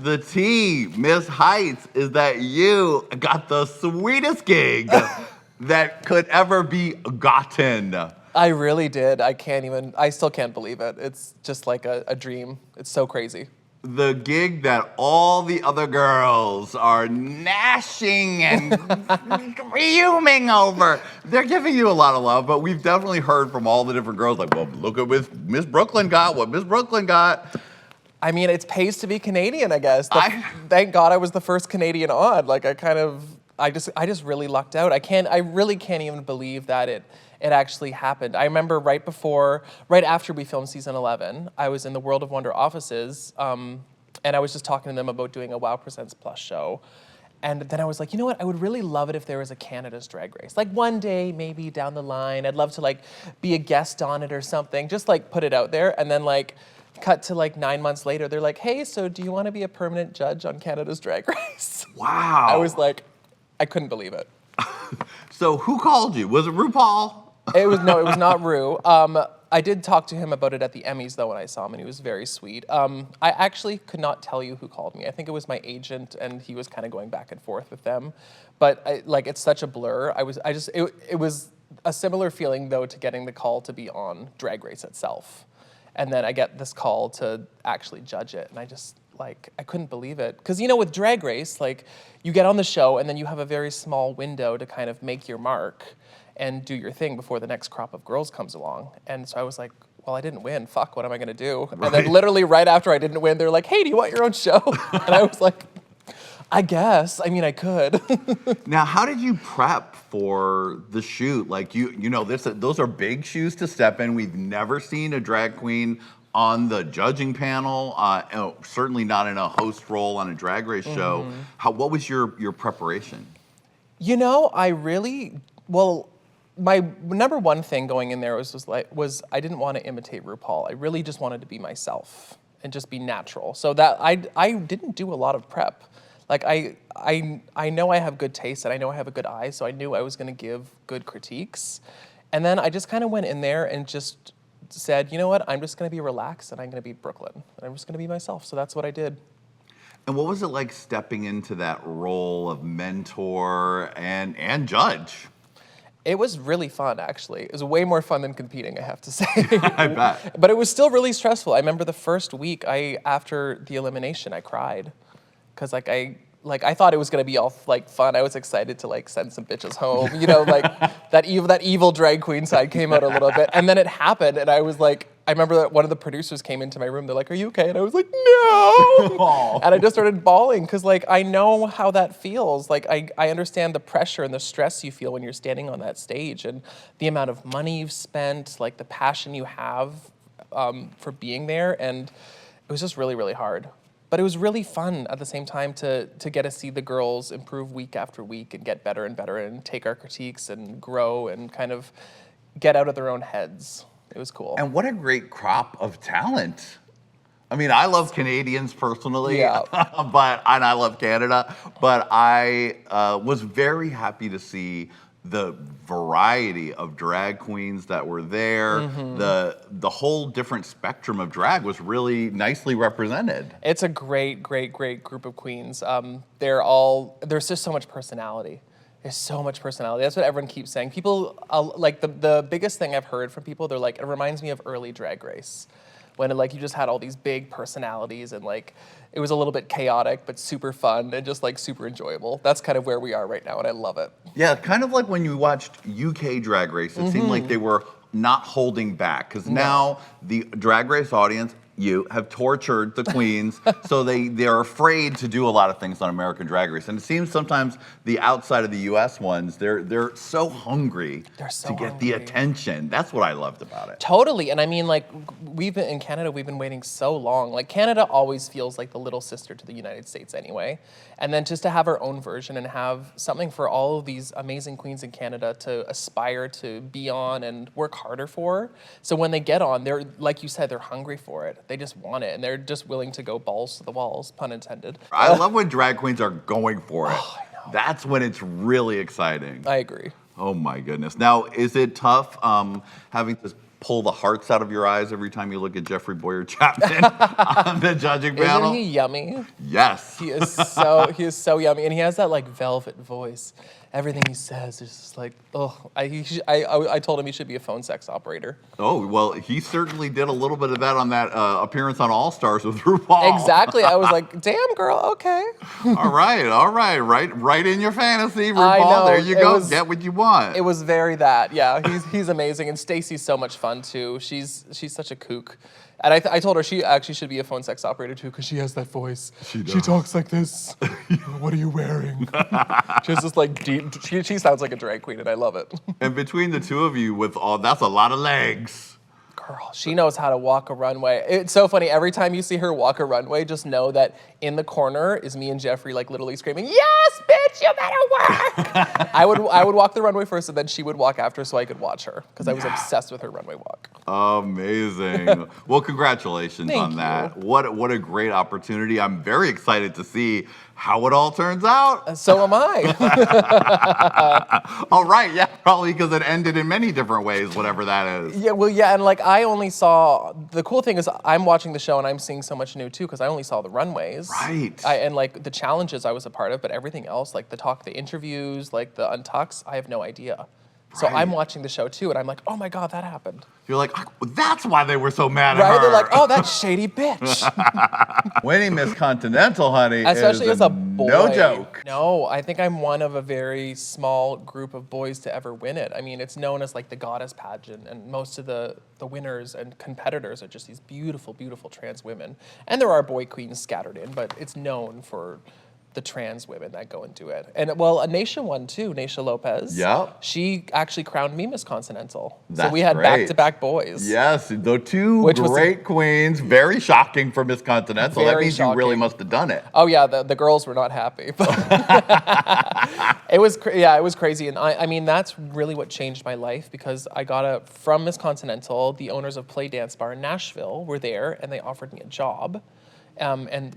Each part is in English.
The tea, Miss Hytes, is that you got the sweetest gig that could ever be gotten. I really did. I still can't believe it. It's just like a dream. It's so crazy. The gig that all the other girls are gnashing and fuming over. They're giving you a lot of love, but we've definitely heard from all the different girls like, well, look at what Miss Brooklyn got. I mean, it pays to be Canadian, I guess. Thank God I was the first Canadian on. Like, I just really lucked out. I really can't even believe that it actually happened. I remember right after we filmed season 11, I was in the World of Wonder offices, and I was just talking to them about doing a Wow Presents Plus show. And then I was like, you know what? I would really love it if there was a Canada's Drag Race. Like one day, maybe down the line, I'd love to like be a guest on it or something. Just like put it out there, and then like cut to like 9 months later, they're like, hey, so do you want to be a permanent judge on Canada's Drag Race? Wow. I was like, I couldn't believe it. So who called you? Was it RuPaul? It was not Ru. I did talk to him about it at the Emmys though when I saw him, and he was very sweet. I actually could not tell you who called me. I think it was my agent, and he was kind of going back and forth with them. But it's such a blur. It was a similar feeling though to getting the call to be on Drag Race itself. And then I get this call to actually judge it, and I couldn't believe it. Because, with Drag Race, like, you get on the show, and then you have a very small window to kind of make your mark and do your thing before the next crop of girls comes along. And so I was like, well, I didn't win. Fuck, what am I going to do? Right. And then literally right after I didn't win, they're like, hey, do you want your own show? And I was like, I guess. I mean, I could. Now, how did you prep for the shoot? Like, those are big shoes to step in. We've never seen a drag queen on the judging panel, certainly not in a host role on a Drag Race show. What was your preparation? My number one thing going in there was I didn't want to imitate RuPaul. I really just wanted to be myself and just be natural. So that I didn't do a lot of prep. Like I know I have good taste and I know I have a good eye, so I knew I was going to give good critiques. And then I just kind of went in there and just said, you know what, I'm just going to be relaxed and I'm going to be Brooklyn. And I'm just going to be myself. So that's what I did. And what was it like stepping into that role of mentor and judge? It was really fun, actually. It was way more fun than competing, I have to say. I bet. But it was still really stressful. I remember the first week, after the elimination, I cried. Because I thought it was gonna be all fun. I was excited to send some bitches home. That evil drag queen side came out a little bit. And then it happened, and I was like, I remember that one of the producers came into my room. They're like, "Are you okay?" And I was like, "No!" And I just started bawling because I know how that feels. I understand the pressure and the stress you feel when you're standing on that stage, and the amount of money you've spent, the passion you have for being there, and it was just really, really hard. But it was really fun at the same time to get to see the girls improve week after week and get better and better and take our critiques and grow and kind of get out of their own heads. It was cool. And what a great crop of talent. I mean, I love Canadians personally, yeah. and I love Canada, but I was very happy to see the variety of drag queens that were there. The whole different spectrum of drag was really nicely represented. It's a great, great, great group of queens. There's just so much personality. There's so much personality. That's what everyone keeps saying. People, the biggest thing I've heard from people, they're like, it reminds me of early Drag Race. When you just had all these big personalities and it was a little bit chaotic but super fun and just super enjoyable. That's kind of where we are right now, and I love it. Yeah, kind of like when you watched UK Drag Race, it seemed like they were not holding back, because now the Drag Race audience, you have tortured the queens, so they're afraid to do a lot of things on American Drag Race. And it seems sometimes the outside of the US ones, they're so hungry to get the attention. That's what I loved about it. Totally. And I mean, we've been in Canada, we've been waiting so long. Canada always feels like the little sister to the United States anyway. And then just to have our own version and have something for all of these amazing queens in Canada to aspire to be on and work harder for. So when they get on, they're, like you said, they're hungry for it. They just want it, and they're just willing to go balls to the walls, pun intended. I love when drag queens are going for it. Oh, I know. That's when it's really exciting. I agree. Oh my goodness. Now, is it tough having to pull the hearts out of your eyes every time you look at Jeffrey Boyer Chapman on the judging panel? Isn't he yummy? Yes. He is so yummy, and he has that like velvet voice. Everything he says is just like, oh, I told him he should be a phone sex operator. Oh, well, he certainly did a little bit of that on that appearance on All Stars with RuPaul. Exactly. I was like, damn, girl, okay. All right. Right in your fantasy, RuPaul. I know, There you go. Get what you want. It was very that. Yeah, he's amazing, and Stacey's so much fun too. She's such a kook. And I told her she actually should be a phone sex operator too, because she has that voice. She does. She talks like this. What are you wearing? She has this like deep. She sounds like a drag queen, and I love it. And between the two of you, that's a lot of legs. Girl, she knows how to walk a runway. It's so funny. Every time you see her walk a runway, just know that in the corner is me and Jeffrey, like literally screaming, "Yes, bitch, you better work!" I would walk the runway first, and then she would walk after, so I could watch her because I was obsessed with her runway walk. Amazing. Well, congratulations on that. you. What a great opportunity. I'm very excited to see how it all turns out. So am I. All right, yeah, probably because it ended in many different ways, whatever that is. Yeah, well, yeah, and like I only saw, the cool thing is I'm watching the show and I'm seeing so much new too, because I only saw the runways. Right. And like the challenges I was a part of, but everything else, like the interviews, like the untucks, I have no idea. So Right. I'm watching the show too, and I'm like, oh my God, that happened. You're like, that's why they were so mad at Right? her. They're like, oh, that shady bitch. Winning Miss Continental, honey, Especially is as a boy. no joke. No, I think I'm one of a very small group of boys to ever win it. I mean, it's known as like the goddess pageant, and most of the winners and competitors are just these beautiful, beautiful trans women. And there are boy queens scattered in, but it's known for the trans women that go into it. And well, Naisha won too, Naisha Lopez. Yep. She actually crowned me Miss Continental. So That's we had great. back-to-back boys. Yes, the two Which was great queens. Very shocking for Miss Continental. That Very means you really shocking. must have done it. Oh yeah, the girls were not happy. It was it was crazy, and I mean that's really what changed my life, because I got from Miss Continental, the owners of Play Dance Bar in Nashville were there, and they offered me a job, and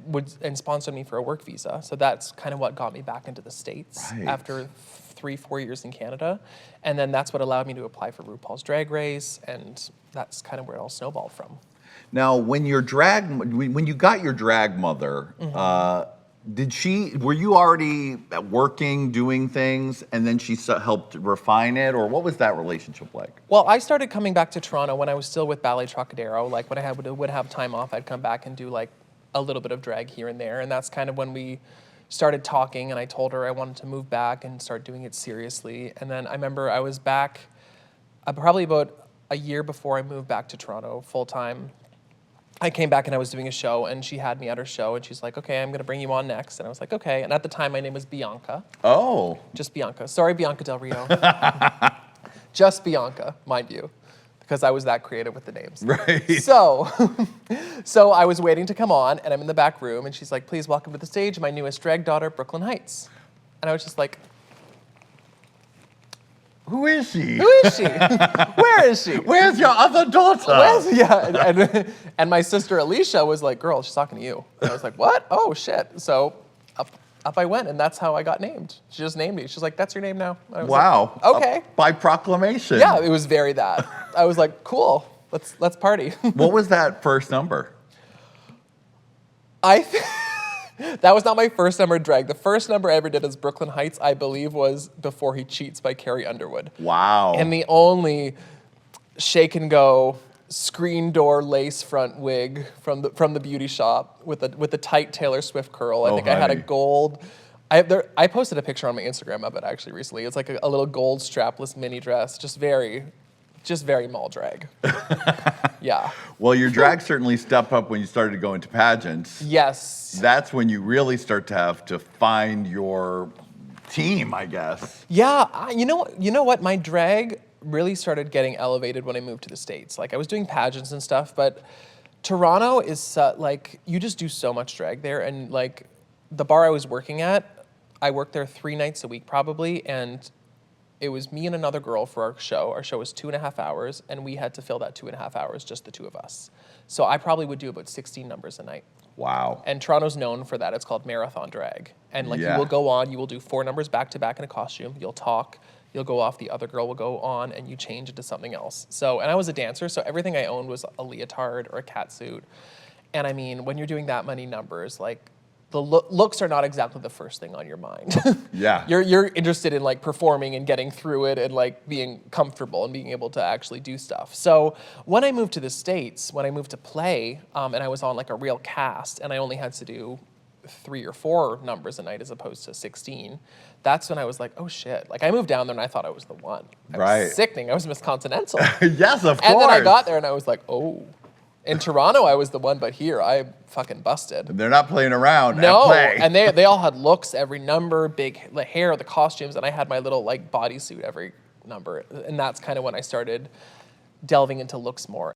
sponsored me for a work visa. So that's kind of what got me back into the States Right. after 3-4 years in Canada, and then that's what allowed me to apply for RuPaul's Drag Race, and that's kind of where it all snowballed from. Now, when you got your drag mother, were you already working, doing things, and then she helped refine it, or what was that relationship like? Well, I started coming back to Toronto when I was still with Ballet Trocadero. Like when I would have time off, I'd come back and do like a little bit of drag here and there, and that's kind of when we started talking, and I told her I wanted to move back and start doing it seriously. And then I remember I was back probably about a year before I moved back to Toronto full time. I came back and I was doing a show, and she had me at her show, and she's like, okay, I'm gonna bring you on next. And I was like, okay. And at the time, my name was Bianca. Oh. Just Bianca. Sorry, Bianca Del Rio. Just Bianca, mind you, because I was that creative with the names. Right. So I was waiting to come on, and I'm in the back room, and she's like, please welcome to the stage my newest drag daughter, Brooklyn Hytes. And I was just like, Who is she? who is she? Where is she? Where's your other daughter? And my sister Alicia was like, girl, she's talking to you. And I was like, what? Oh, shit. So up I went, and that's how I got named. She just named me. She's like, that's your name now. And I was Wow. like, okay. By proclamation. Yeah, it was very that. I was like, cool, let's party. What was that first number? That was not my first number of drag. The first number I ever did as Brooklyn Hytes, I believe, was Before He Cheats by Carrie Underwood. Wow. And the only shake and go screen door lace front wig from the beauty shop with the tight Taylor Swift curl. I think I had a honey. gold. I posted a picture on my Instagram of it actually recently. It's like a little gold strapless mini dress, just very mall drag. Yeah. Well, your drag certainly stepped up when you started to go into pageants. Yes. That's when you really start to have to find your team, I guess. Yeah. You know what? My drag really started getting elevated when I moved to the States. Like I was doing pageants and stuff, but Toronto is like you just do so much drag there, and like the bar I was working at, I worked there 3 nights a week probably, and it was me and another girl for our show. Our show was 2.5 hours, and we had to fill that 2.5 hours, just the two of us. So I probably would do about 16 numbers a night. Wow. And Toronto's known for that. It's called marathon drag. And like Yeah. you will go on, you will do 4 numbers back to back in a costume. You'll talk, you'll go off, the other girl will go on, and you change into something else. So, and I was a dancer, so everything I owned was a leotard or a catsuit. And I mean, when you're doing that many numbers, like, the looks are not exactly the first thing on your mind. Yeah. You're interested in like performing and getting through it and like being comfortable and being able to actually do stuff. So when I moved to the States, when I moved to play, and I was on like a real cast and I only had to do 3 or 4 numbers a night as opposed to 16, that's when I was like, oh shit. Like I moved down there and I thought I was the one. I Right. was sickening. I was Miss Continental. Yes, of course. And then I got there and I was like, oh. In Toronto, I was the one, but here, I fucking busted. They're not playing around No, at play. and they all had looks every number, big hair, the costumes, and I had my little like bodysuit every number. And that's kind of when I started delving into looks more.